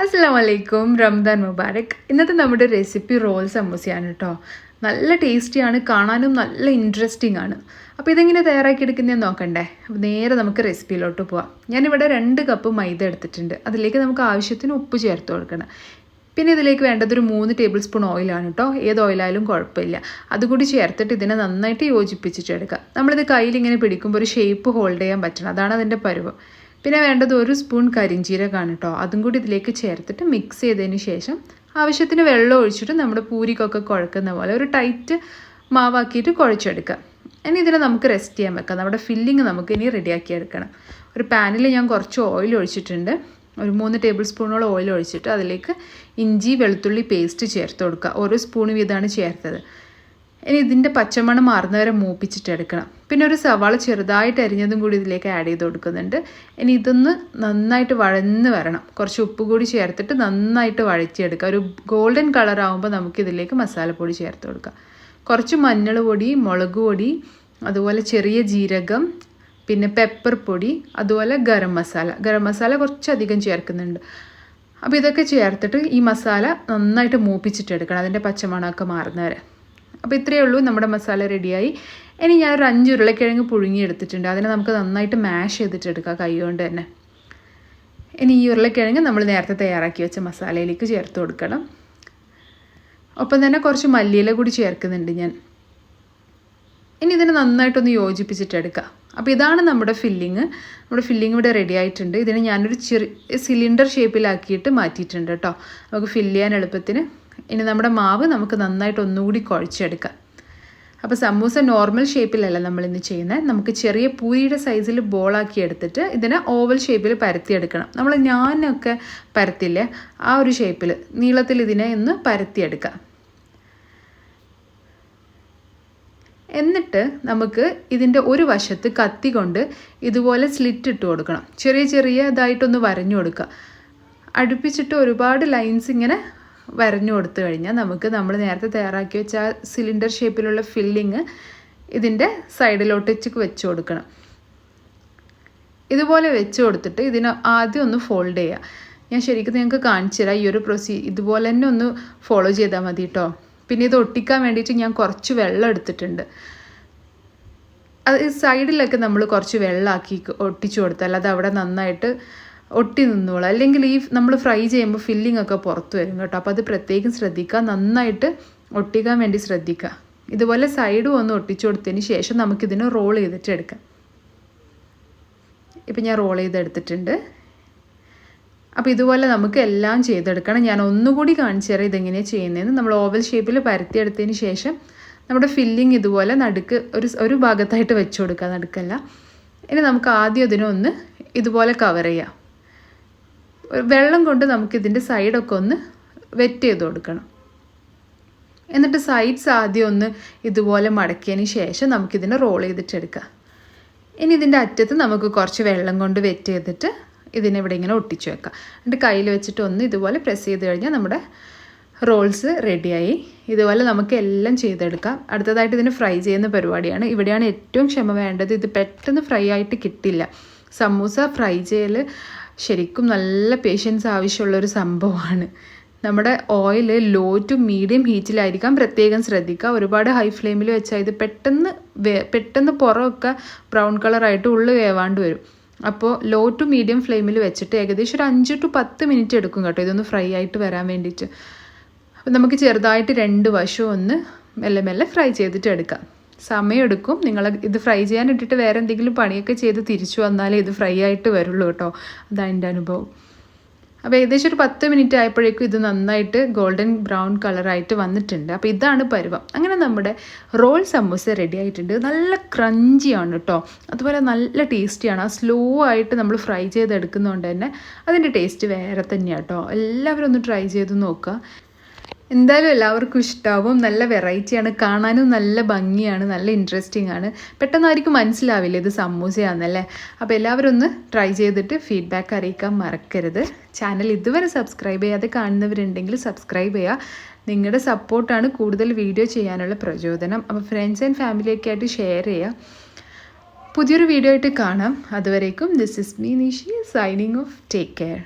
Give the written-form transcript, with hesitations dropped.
അസ്സലാമു അലൈക്കും. റമദാൻ മുബാരക്. ഇന്നത്തെ നമ്മുടെ റെസിപ്പി റോൾ സമൂസയാണ് കേട്ടോ. നല്ല ടേസ്റ്റിയാണ്, കാണാനും നല്ല ഇൻട്രസ്റ്റിംഗ് ആണ്. അപ്പോൾ ഇതെങ്ങനെ തയ്യാറാക്കിയെടുക്കുന്നതെന്ന് നോക്കണ്ടേ? അപ്പോൾ നേരെ നമുക്ക് റെസിപ്പിയിലോട്ട് പോവാം. ഞാനിവിടെ 2 കപ്പ് മൈദ എടുത്തിട്ടുണ്ട്. അതിലേക്ക് നമുക്ക് ആവശ്യത്തിന് ഉപ്പ് ചേർത്ത് കൊടുക്കണം. പിന്നെ ഇതിലേക്ക് വേണ്ടത് ഒരു 3 ടേബിൾ സ്പൂൺ ഓയിലാണ് കേട്ടോ. ഏത് ഓയിലായാലും കുഴപ്പമില്ല. അതുകൂടി ചേർത്തിട്ട് ഇതിനെ നന്നായിട്ട് യോജിപ്പിച്ചിട്ടെടുക്കുക. നമ്മളിത് കയ്യിൽ ഇങ്ങനെ പിടിക്കുമ്പോൾ ഒരു ഷേപ്പ് ഹോൾഡ് ചെയ്യാൻ പറ്റണം. അതാണ് അതിൻ്റെ പരുവം. പിന്നെ വേണ്ടത് 1 സ്പൂൺ കരിഞ്ജീരകമാണ് കേട്ടോ. അതും കൂടി ഇതിലേക്ക് ചേർത്തിട്ട് മിക്സ് ചെയ്തതിന് ശേഷം ആവശ്യത്തിന് വെള്ളം ഒഴിച്ചിട്ട് നമ്മുടെ പൂരിക്കൊക്കെ കുഴക്കുന്ന പോലെ ഒരു ടൈറ്റ് മാവാക്കിയിട്ട് കുഴച്ചെടുക്കുക. ഇനി ഇതിനെ നമുക്ക് റെസ്റ്റ് ചെയ്യാൻ വെക്കാം. നമ്മുടെ ഫില്ലിങ് നമുക്ക് ഇനി റെഡിയാക്കി എടുക്കണം. ഒരു പാനിൽ ഞാൻ കുറച്ച് ഓയിൽ ഒഴിച്ചിട്ടുണ്ട്. ഒരു 3 ടേബിൾ സ്പൂണോളം ഓയിൽ ഒഴിച്ചിട്ട് അതിലേക്ക് ഇഞ്ചി വെളുത്തുള്ളി പേസ്റ്റ് ചേർത്ത് കൊടുക്കുക. 1 സ്പൂൺ വീതമാണ് ചേർത്തത്. ഇനി ഇതിൻ്റെ പച്ചമണം മാറുന്നവരെ മൂപ്പിച്ചിട്ടെടുക്കണം. പിന്നെ ഒരു സവാള ചെറുതായിട്ട് അരിഞ്ഞതും കൂടി ഇതിലേക്ക് ആഡ് ചെയ്ത് കൊടുക്കുന്നുണ്ട്. ഇനി ഇതൊന്ന് നന്നായിട്ട് വഴന്ന് വരണം. കുറച്ച് ഉപ്പ് കൂടി ചേർത്തിട്ട് നന്നായിട്ട് വഴറ്റിയെടുക്കുക. ഒരു ഗോൾഡൻ കളർ ആകുമ്പോൾ നമുക്കിതിലേക്ക് മസാലപ്പൊടി ചേർത്ത് കൊടുക്കാം. കുറച്ച് മഞ്ഞൾ പൊടി, മുളക് പൊടി, അതുപോലെ ചെറിയ ജീരകം, പിന്നെ പെപ്പർ പൊടി, അതുപോലെ ഗരം മസാല കുറച്ചധികം ചേർക്കുന്നുണ്ട്. അപ്പോൾ ഇതൊക്കെ ചേർത്തിട്ട് ഈ മസാല നന്നായിട്ട് മൂപ്പിച്ചിട്ടെടുക്കണം, അതിൻ്റെ പച്ചമണമൊക്കെ മാറുന്നവരെ. അപ്പോൾ ഇത്രയേ ഉള്ളൂ, നമ്മുടെ മസാല റെഡിയായി. ഇനി ഞാനൊരു 5 ഉരുളക്കിഴങ്ങ് പുഴുങ്ങിയെടുത്തിട്ടുണ്ട്. അതിനെ നമുക്ക് നന്നായിട്ട് മാഷ് ചെയ്തിട്ടെടുക്കാം കൈ കൊണ്ട് തന്നെ. ഇനി ഈ ഉരുളക്കിഴങ്ങ് നമ്മൾ നേരത്തെ തയ്യാറാക്കി വെച്ച മസാലയിലേക്ക് ചേർത്ത് കൊടുക്കണം. ഒപ്പം തന്നെ കുറച്ച് മല്ലിയില കൂടി ചേർക്കുന്നുണ്ട് ഞാൻ. ഇനി ഇതിനെ നന്നായിട്ടൊന്ന് യോജിപ്പിച്ചിട്ടെടുക്കുക. അപ്പോൾ ഇതാണ് നമ്മുടെ ഫില്ലിങ്. നമ്മുടെ ഫില്ലിങ് ഇവിടെ റെഡി ആയിട്ടുണ്ട്. ഇതിനെ ഞാനൊരു ചെറിയ സിലിണ്ടർ ഷേപ്പിലാക്കിയിട്ട് മാറ്റിയിട്ടുണ്ട് കേട്ടോ, നമുക്ക് ഫില്ല് ചെയ്യാൻ എളുപ്പത്തിന്. ഇനി നമ്മുടെ മാവ് നമുക്ക് നന്നായിട്ട് ഒന്നുകൂടി കുഴച്ചെടുക്കാം. അപ്പോൾ സമൂസ നോർമൽ ഷേപ്പിലല്ല നമ്മളിന്ന് ചെയ്യുന്നത്. നമുക്ക് ചെറിയ പൂരിയുടെ സൈസിൽ ബോളാക്കി എടുത്തിട്ട് ഇതിനെ ഓവൽ ഷേപ്പിൽ പരത്തിയെടുക്കണം. നമ്മൾ ഞാനൊക്കെ പരത്തില്ലേ, ആ ഒരു ഷേപ്പിൽ നീളത്തിൽ ഇതിനെ ഒന്ന് പരത്തിയെടുക്കാം. എന്നിട്ട് നമുക്ക് ഇതിൻ്റെ ഒരു വശത്ത് കത്തി കൊണ്ട് ഇതുപോലെ സ്ലിറ്റ് ഇട്ട് കൊടുക്കണം. ചെറിയ ഇതായിട്ടൊന്ന് വരഞ്ഞു കൊടുക്കുക. അടുപ്പിച്ചിട്ട് ഒരുപാട് ലൈൻസ് ഇങ്ങനെ വരഞ്ഞു കൊടുത്തു കഴിഞ്ഞാൽ നമുക്ക് നമ്മൾ നേരത്തെ തയ്യാറാക്കി വെച്ച ആ സിലിണ്ടർ ഷേപ്പിലുള്ള ഫില്ലിങ് ഇതിൻ്റെ സൈഡിലോട്ടേക്ക് വെച്ച് കൊടുക്കണം. ഇതുപോലെ വെച്ച് കൊടുത്തിട്ട് ഇതിന് ആദ്യം ഒന്ന് ഫോൾഡ് ചെയ്യുക. ഞാൻ ശരിക്കും നിങ്ങൾക്ക് കാണിച്ചു തരാം. ഈ ഒരു ഇതുപോലെ തന്നെ ഒന്ന് ഫോളോ ചെയ്താൽ മതി കേട്ടോ. പിന്നെ ഇത് ഒട്ടിക്കാൻ വേണ്ടിയിട്ട് ഞാൻ കുറച്ച് വെള്ളം എടുത്തിട്ടുണ്ട്. അത് സൈഡിലൊക്കെ നമ്മൾ കുറച്ച് വെള്ളമാക്കി ഒട്ടിച്ചു കൊടുത്താൽ അത് അവിടെ നന്നായിട്ട് ഒട്ടി നിന്നോളാം. അല്ലെങ്കിൽ ഈ നമ്മൾ ഫ്രൈ ചെയ്യുമ്പോൾ ഫില്ലിംഗ് ഒക്കെ പുറത്ത് വരും കേട്ടോ. അപ്പോൾ അത് പ്രത്യേകം ശ്രദ്ധിക്കുക, നന്നായിട്ട് ഒട്ടിക്കാൻ വേണ്ടി ശ്രദ്ധിക്കുക. ഇതുപോലെ സൈഡും ഒന്ന് ഒട്ടിച്ചു കൊടുത്തതിന് ശേഷം നമുക്കിതിനെ റോൾ ചെയ്തിട്ട് എടുക്കാം. ഇപ്പം ഞാൻ റോൾ ചെയ്തെടുത്തിട്ടുണ്ട്. അപ്പോൾ ഇതുപോലെ നമുക്ക് എല്ലാം ചെയ്തെടുക്കണം. ഞാൻ ഒന്നുകൂടി കാണിച്ചു തരാം ഇതെങ്ങനെയാണ് ചെയ്യുന്നതെന്ന്. നമ്മൾ ഓവൽ ഷേപ്പിൽ പരത്തിയെടുത്തതിന് ശേഷം നമ്മുടെ ഫില്ലിങ് ഇതുപോലെ നടുക്ക് ഒരു ഭാഗത്തായിട്ട് വെച്ച് കൊടുക്കുക, നടുക്കല്ല. ഇനി നമുക്ക് ആദ്യം ഇതിനൊന്ന് ഇതുപോലെ കവർ ചെയ്യാം. വെള്ളം കൊണ്ട് നമുക്കിതിൻ്റെ സൈഡൊക്കെ ഒന്ന് വെറ്റ് ചെയ്ത് കൊടുക്കണം. എന്നിട്ട് സൈഡ്സ് ആദ്യം ഒന്ന് ഇതുപോലെ മടക്കിയതിന് ശേഷം നമുക്കിതിനെ റോൾ ചെയ്തിട്ടെടുക്കാം. ഇനി ഇതിൻ്റെ അറ്റത്ത് നമുക്ക് കുറച്ച് വെള്ളം കൊണ്ട് വെറ്റ് ചെയ്തിട്ട് ഇതിനെ ഇവിടെ ഇങ്ങനെ ഒട്ടിച്ചു വെക്കാം. എന്നിട്ട് കയ്യിൽ വെച്ചിട്ട് ഒന്ന് ഇതുപോലെ പ്രസ് ചെയ്ത് കഴിഞ്ഞാൽ നമ്മുടെ റോൾസ് റെഡിയായി. ഇതുപോലെ നമുക്ക് എല്ലാം ചെയ്തെടുക്കാം. അടുത്തതായിട്ട് ഇതിന് ഫ്രൈ ചെയ്യുന്ന പരിപാടിയാണ്. ഇവിടെയാണ് ഏറ്റവും ക്ഷമ വേണ്ടത്. ഇത് പെട്ടെന്ന് ഫ്രൈ ആയിട്ട് കിട്ടില്ല. സമൂസ ഫ്രൈ ചെയ്യൽ ശരിക്കും നല്ല പേഷ്യൻസ് ആവശ്യമുള്ളൊരു സംഭവമാണ്. നമ്മുടെ ഓയിൽ ലോ ടു മീഡിയം ഹീറ്റിലായിരിക്കാൻ പ്രത്യേകം ശ്രദ്ധിക്കുക. ഒരുപാട് ഹൈ ഫ്ലെയിമിൽ വെച്ചാൽ ഇത് പെട്ടെന്ന് പുറമൊക്കെ ബ്രൗൺ കളറായിട്ട് ഉള്ളു വേവാണ്ട് വരും. അപ്പോൾ ലോ ടു മീഡിയം ഫ്ലെയിമിൽ വെച്ചിട്ട് ഏകദേശം ഒരു 5 to 10 മിനിറ്റ് എടുക്കും കേട്ടോ ഇതൊന്ന് ഫ്രൈ ആയിട്ട് വരാൻ വേണ്ടിയിട്ട്. അപ്പോൾ നമുക്ക് ചെറുതായിട്ട് 2 വശവും ഒന്ന് മെല്ലെ ഫ്രൈ ചെയ്തിട്ട് എടുക്കാം. സമയമെടുക്കും. നിങ്ങൾ ഇത് ഫ്രൈ ചെയ്യാൻ ഇട്ടിട്ട് വേറെ എന്തെങ്കിലും പണിയൊക്കെ ചെയ്ത് തിരിച്ചു വന്നാലേ ഇത് ഫ്രൈ ആയിട്ട് വരുള്ളൂ കേട്ടോ. അതാണ് എൻ്റെ അനുഭവം. അപ്പോൾ ഏകദേശം ഒരു 10 മിനിറ്റ് ആയപ്പോഴേക്കും ഇത് നന്നായിട്ട് ഗോൾഡൻ ബ്രൗൺ കളറായിട്ട് വന്നിട്ടുണ്ട്. അപ്പോൾ ഇതാണ് പരുവം. അങ്ങനെ നമ്മുടെ റോൾ സമൂസ റെഡി ആയിട്ടുണ്ട്. നല്ല ക്രഞ്ചിയാണ് കേട്ടോ, അതുപോലെ നല്ല ടേസ്റ്റിയാണ്. ആ സ്ലോ ആയിട്ട് നമ്മൾ ഫ്രൈ ചെയ്തെടുക്കുന്നതുകൊണ്ട് തന്നെ അതിൻ്റെ ടേസ്റ്റ് വേറെ തന്നെയാണ് കേട്ടോ. എല്ലാവരും ഒന്ന് ട്രൈ ചെയ്ത് നോക്കുക. എന്തായാലും എല്ലാവർക്കും ഇഷ്ടമാവും. നല്ല വെറൈറ്റിയാണ്, കാണാനും നല്ല ഭംഗിയാണ്, നല്ല ഇൻട്രസ്റ്റിംഗ് ആണ്. പെട്ടെന്നായിരിക്കും മനസ്സിലാവില്ല ഇത് സമൂസയാണെന്നല്ലേ. അപ്പോൾ എല്ലാവരും ഒന്ന് ട്രൈ ചെയ്തിട്ട് ഫീഡ്ബാക്ക് അറിയിക്കാൻ മറക്കരുത്. ചാനൽ ഇതുവരെ സബ്സ്ക്രൈബ് ചെയ്യാതെ കാണുന്നവരുണ്ടെങ്കിൽ സബ്സ്ക്രൈബ് ചെയ്യുക. നിങ്ങളുടെ സപ്പോർട്ടാണ് കൂടുതൽ വീഡിയോ ചെയ്യാനുള്ള പ്രചോദനം. അപ്പോൾ ഫ്രണ്ട്സ് ആൻഡ് ഫാമിലിയൊക്കെ ആയിട്ട് ഷെയർ ചെയ്യുക. പുതിയൊരു വീഡിയോ ആയിട്ട് കാണാം. അതുവരേക്കും this is me Nishi signing off. Take care.